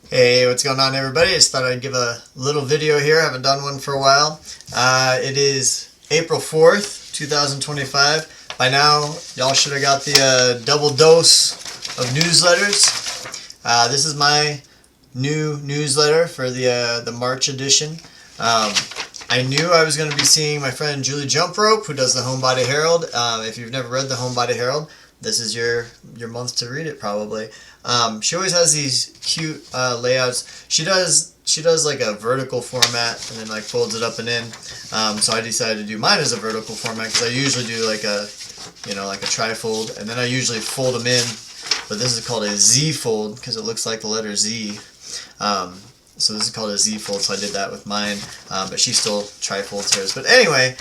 Hey, what's going on, everybody? Just thought I'd give a little video here. I haven't done one for a while. It is April 4th, 2025. By now, y'all should have got the double dose of newsletters. This is my new newsletter for the March edition. I knew I was going to be seeing my friend Julie Jumprope, who does the Homebody Herald. If you've never read the Homebody Herald, this is your month to read it, probably. She always has these cute layouts. She does like a vertical format and then like folds it up and in. So I decided to do mine as a vertical format because I usually do like a trifold, and then I usually fold them in. But this is called a Z fold because it looks like the letter Z. So this is called a Z fold, so I did that with mine. But she still trifolds hers. But anyway,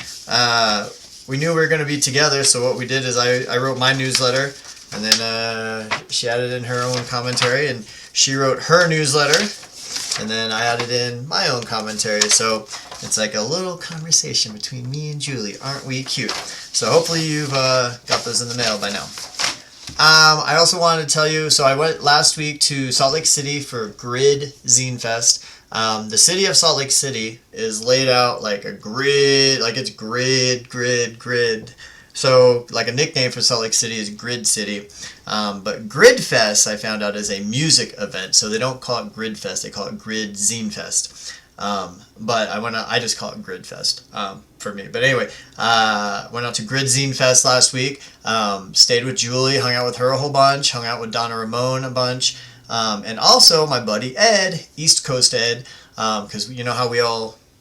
we knew we were going to be together, so what we did is I wrote my newsletter, and then she added in her own commentary, and she wrote her newsletter, and then I added in my own commentary. So it's like a little conversation between me and Julie. Aren't we cute? So hopefully you've got those in the mail by now. I also wanted to tell you, so I went last week to Salt Lake City for Grid Zine Fest. The city of Salt Lake City is laid out like a grid, like it's grid. So like a nickname for Salt Lake City is Grid City. But Grid Fest, I found out, is a music event. So they don't call it Grid Fest, they call it Grid Zine Fest. But I just call it Grid Fest for me. But anyway, went out to Grid Zine Fest last week. Stayed with Julie, hung out with her a whole bunch, hung out with Donna Ramon a bunch, and also my buddy Ed, East Coast Ed, because you know how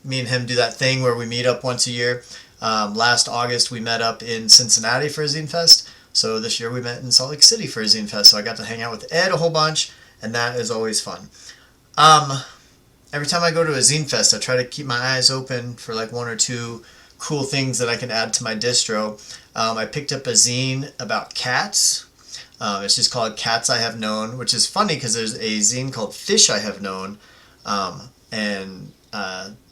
me and him do that thing where we meet up once a year. Last August we met up in Cincinnati for a Zine Fest. So this year we met in Salt Lake City for a Zine Fest. So I got to hang out with Ed a whole bunch, and that is always fun. Every time I go to a Zine Fest, I try to keep my eyes open for like one or two cool things that I can add to my distro. I picked up a zine about cats. It's just called Cats I Have Known, which is funny because there's a zine called Fish I Have Known, and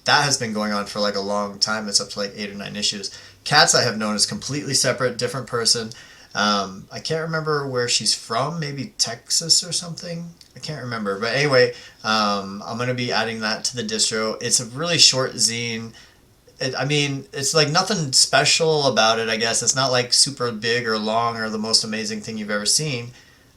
that has been going on for like a long time. It's up to like 8 or 9 issues. Cats I Have Known is completely separate, different person. I can't remember where she's from, maybe Texas or something. I can't remember. But anyway, I'm going to be adding that to the distro. It's a really short zine. It's like nothing special about it, I guess. It's not like super big or long or the most amazing thing you've ever seen.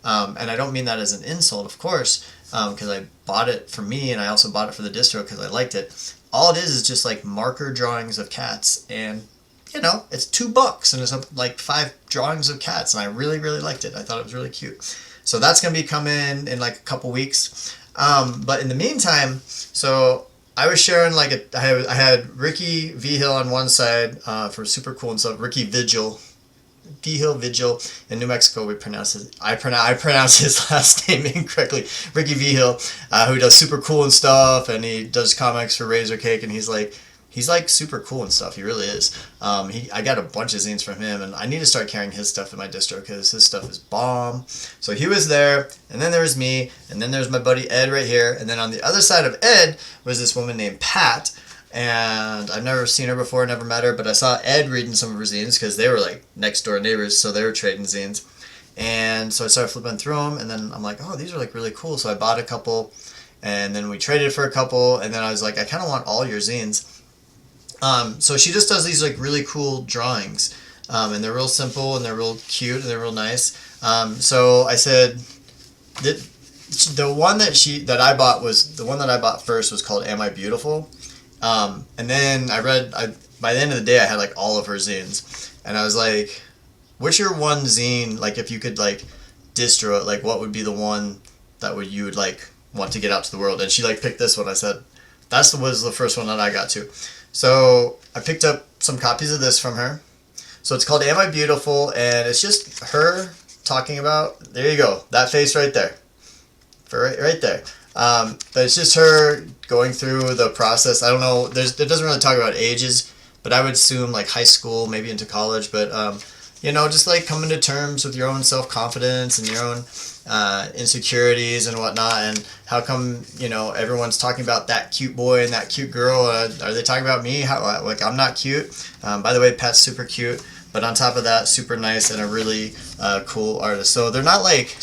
And I don't mean that as an insult, of course, because I bought it for me and I also bought it for the distro because I liked it. All it is just like marker drawings of cats, and it's $2 and it's like 5 drawings of cats, and I really, really liked it. I thought it was really cute. So that's going to be coming in like a couple weeks. But in the meantime, so I was sharing I had Ricky Vigil on one side for Super Cool and stuff. Ricky Vigil. In New Mexico, I pronounce his last name incorrectly. Ricky Vigil, who does Super Cool and stuff, and he does comics for Razor Cake, and he's like super cool and stuff. He really is. I got a bunch of zines from him, and I need to start carrying his stuff in my distro because his stuff is bomb. So he was there, and then there was me, and then there's my buddy Ed right here, and then on the other side of Ed was this woman named Pat, and I've never seen her before, never met her, but I saw Ed reading some of her zines because they were like next door neighbors, so they were trading zines. And so I started flipping through them, and then I'm like, oh, these are like really cool. So I bought a couple, and then we traded for a couple, and then I was like, I kind of want all your zines. So she just does these like really cool drawings, and they're real simple, and they're real cute, and they're real nice. So I said that the one that I bought first was called Am I Beautiful? And then by the end of the day I had like all of her zines, and I was like, what's your one zine, like if you could like distro it, like what would be the one that you would like want to get out to the world? And she like picked this one. I said that was the first one that I got to. So I picked up some copies of this from her. So it's called Am I Beautiful? And it's just her talking about, there you go, that face right there. Right there. But it's just her going through the process. I don't know, it doesn't really talk about ages, but I would assume like high school, maybe into college. But, just like coming to terms with your own self-confidence and your own insecurities and whatnot, and how come everyone's talking about that cute boy and that cute girl. Are they talking about me? Like I'm not cute. By the way, Pat's super cute, but on top of that, super nice and a really cool artist. So they're not like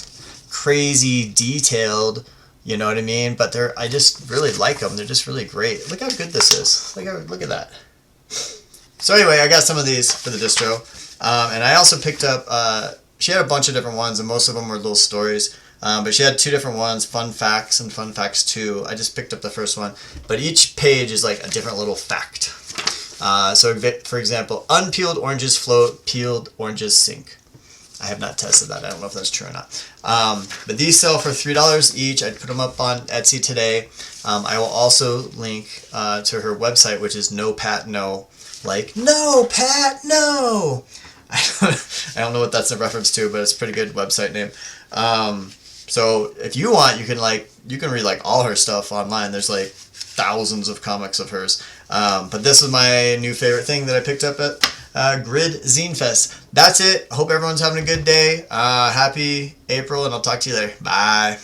crazy detailed, You know what I mean? But I just really like them. They're just really great. Look how good this is. Look at that. So anyway, I got some of these for the distro. And I also picked up, she had a bunch of different ones, and most of them were little stories. But she had 2 different ones, Fun Facts and Fun Facts 2. I just picked up the first one. But each page is like a different little fact. So for example, unpeeled oranges float, peeled oranges sink. I have not tested that. I don't know if that's true or not. But these sell for $3 each. I put them up on Etsy today. I will also link to her website, which is No Pat No. Like, no, Pat, no. I don't know what that's a reference to, but it's a pretty good website name. So if you want, you can read like all her stuff online. There's like thousands of comics of hers. But this is my new favorite thing that I picked up at Grid Zine Fest. That's it. Hope everyone's having a good day. Happy April, and I'll talk to you later. Bye.